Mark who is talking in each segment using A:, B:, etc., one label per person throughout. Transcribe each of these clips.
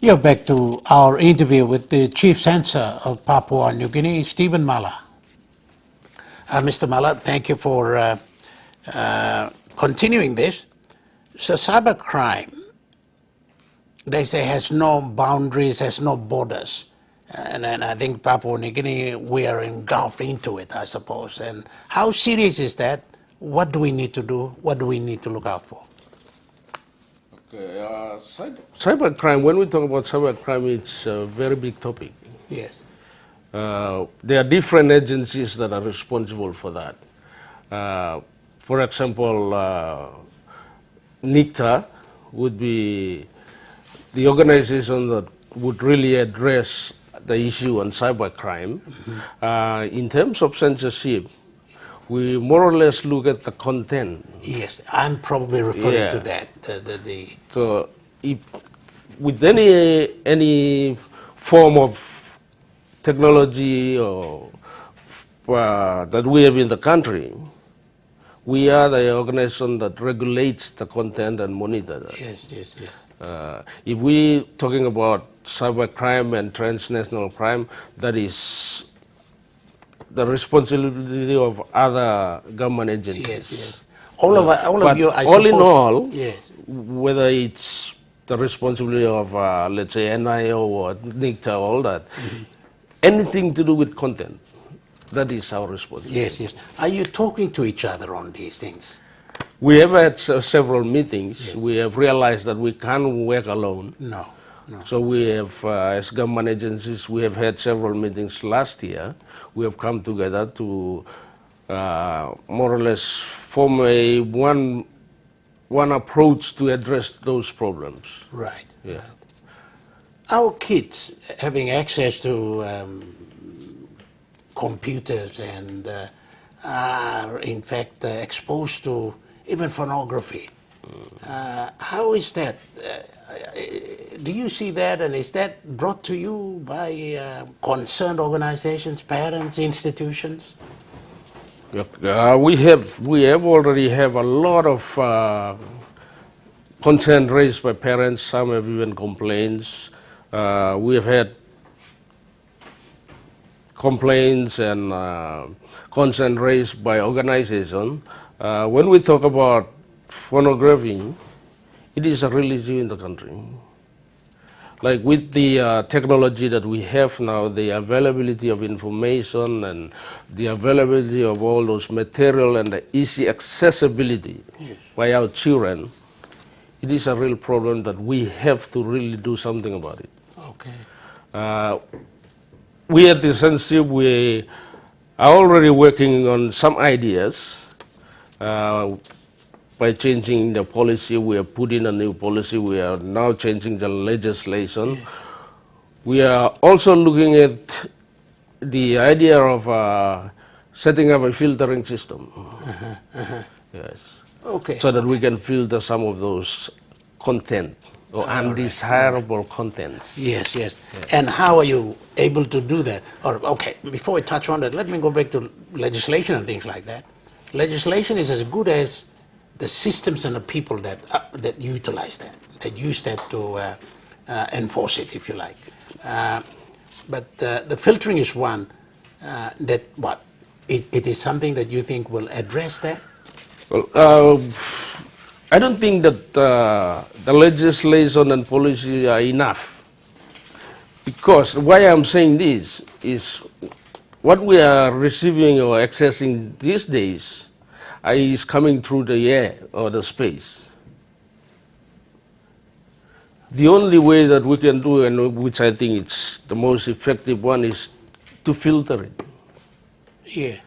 A: You're back to our interview with the Chief Censor of Papua New Guinea, Stephen Mala. Mr. Mala, thank you for continuing this. So cybercrime, they say, has no boundaries, has no borders. And I think Papua New Guinea, we are engulfed into it, I suppose. And how serious is that? What do we need to do? What do we need to look out for?
B: Okay, cybercrime, when we talk about cybercrime, it's a very big topic.
A: Yes.
B: There are different agencies that are responsible for that. For example, NICTA would be the organization that would really address the issue on cybercrime. Mm-hmm. In terms of censorship, we more or less look at the content.
A: Yes, I'm probably referring to that.
B: So, if with any form of technology or that we have in the country, we are the organization that regulates the content and monitor that.
A: Yes, yes, yes.
B: If we're talking about cybercrime and transnational crime, that is the responsibility of other government agencies.
A: Yes, yes. All of you, I
B: all
A: suppose.
B: In all,
A: yes.
B: Whether it's the responsibility of, let's say, NIO or NICTA, all that, mm-hmm. anything to do with content, that is our responsibility.
A: Yes, yes. Are you talking to each other on these things?
B: We have had several meetings. Yes. We have realized that we can't work alone.
A: No. No.
B: So we have, as government agencies, we have had several meetings last year. We have come together to more or less form one approach to address those problems.
A: Right.
B: Yeah.
A: Right. Our kids having access to computers and are in fact exposed to even pornography. How is that? Do you see that, and is that brought to you by concerned organizations, parents, institutions?
B: We have already have a lot of concern raised by parents. Some have even complaints. We have had complaints and concern raised by organizations. When we talk about pornography, it is a real issue in the country. Like with the technology that we have now, the availability of information and the availability of all those material and the easy accessibility by our children, it is a real problem that we have to really do something about it.
A: Okay.
B: We at the Censorship, we are already working on some ideas. By changing the policy, we have put in a new policy. We are now changing the legislation. Yeah. We are also looking at the idea of setting up a filtering system. Yes.
A: Okay.
B: So that we can filter some of those content or undesirable contents.
A: Yes, yes, yes. And how are you able to do that? Or okay, before we touch on that, let me go back to legislation and things like that. Legislation is as good as the systems and the people that utilize that use that to enforce it, if you like. But the filtering is one that it is something that you think will address that?
B: Well, I don't think that the legislation and policy are enough. Because why I'm saying this is what we are receiving or accessing these days is coming through the air or the space. The only way that we can do, and which I think it's the most effective one, is to filter it.
A: Yeah.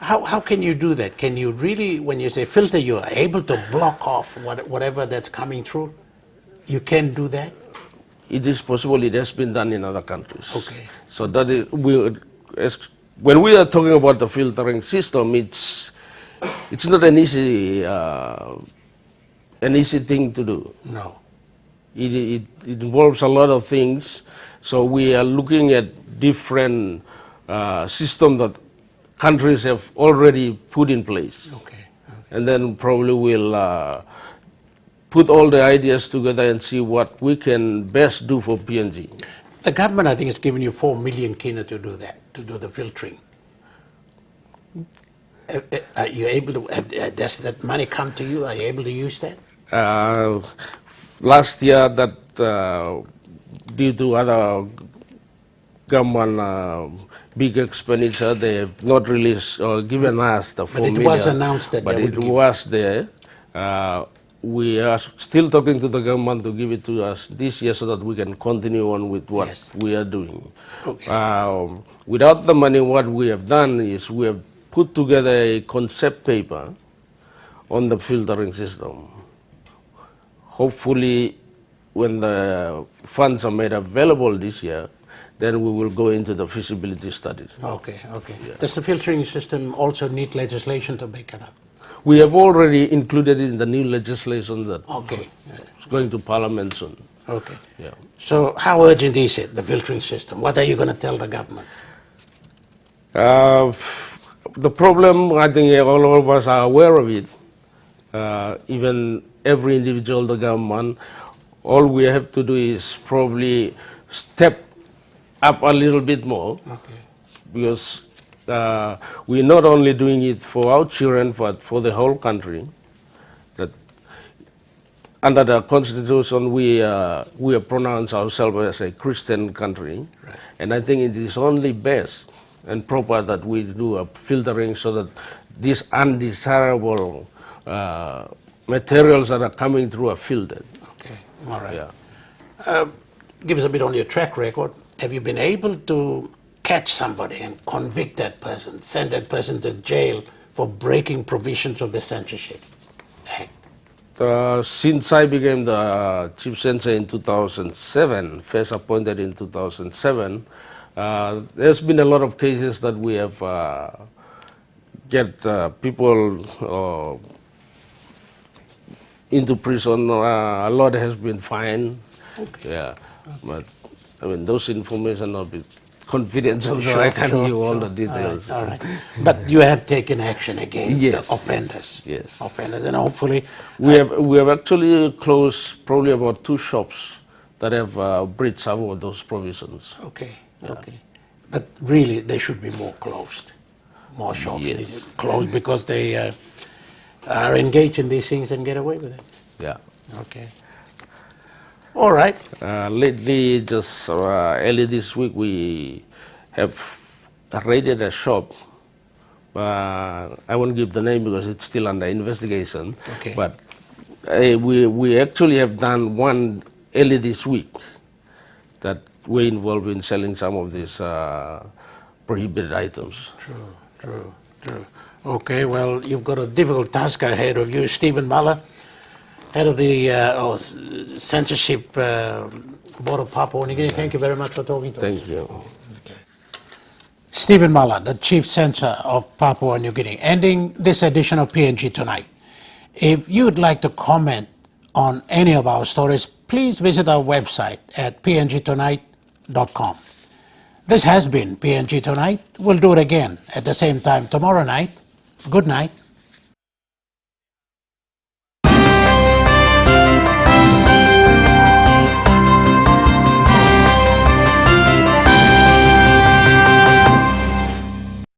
A: How can you do that? Can you really, when you say filter, you are able to block off whatever that's coming through? You can do that?
B: It is possible. It has been done in other countries.
A: Okay.
B: So that is, when we are talking about the filtering system, it's not an easy thing to do.
A: No.
B: It involves a lot of things. So we are looking at different systems that countries have already put in place.
A: Okay.
B: And then probably we'll put all the ideas together and see what we can best do for PNG.
A: The government, I think, has given you 4 million kina to do that, to do the filtering. Are you able to, does that money come to you? Are you able to use that?
B: Last year, that due to other government big expenditure, they have not released or given us the 4 million.
A: But it was announced that
B: but
A: they
B: it
A: would give.
B: was there. We are still talking to the government to give it to us this year so that we can continue on with what
A: Yes.
B: we are doing.
A: Okay.
B: Without the money, what we have done is we have put together a concept paper on the filtering system. Hopefully, when the funds are made available this year, then we will go into the feasibility studies.
A: Okay, okay. Yeah. Does the filtering system also need legislation to back it up?
B: We have already included it in the new legislation that
A: Okay.
B: is going to Parliament soon.
A: Okay.
B: Yeah.
A: So how urgent is it, the filtering system? What are you going to tell the government?
B: The problem, I think all of us are aware of it. Even every individual, the government, all we have to do is probably step up a little bit more.
A: Okay.
B: Because we're not only doing it for our children, but for the whole country. That under the Constitution, we pronounce ourselves as a Christian country,
A: Right.
B: and I think it is only best and proper that we do a filtering so that these undesirable materials that are coming through are filtered.
A: Okay, all right.
B: Yeah.
A: Give us a bit on your track record. Have you been able to catch somebody and convict that person, send that person to jail for breaking provisions of the Censorship Act?
B: Since I became the chief censor in 2007, first appointed in 2007, there's been a lot of cases that we have get people into prison. A lot has been fined.
A: Okay.
B: Yeah, but I mean those information will be confidential, so
A: Sure,
B: I can't
A: sure,
B: give all
A: sure.
B: the details.
A: All right. But you have taken action against
B: Yes,
A: offenders.
B: yes.
A: Offenders, and hopefully
B: We have actually closed probably about 2 shops that have breached some of those provisions.
A: Okay, okay. But really, they should be more closed. More shops
B: Yes.
A: need to be closed because they are engaged in these things and get away with it.
B: Yeah.
A: Okay. All right.
B: Lately, just early this week, we have raided a shop. I won't give the name because it's still under investigation.
A: Okay.
B: But we actually have done one early this week that we're involved in selling some of these prohibited items.
A: True. Okay, well, you've got a difficult task ahead of you. Stephen Muller, head of the Censorship Board of Papua New Guinea. Thank you very much for talking to us.
B: Thank you.
A: Stephen Muller, the Chief Censor of Papua New Guinea, ending this edition of PNG Tonight. If you'd like to comment on any of our stories, please visit our website at pngtonight.com. This has been PNG Tonight. We'll do it again at the same time tomorrow night. Good night.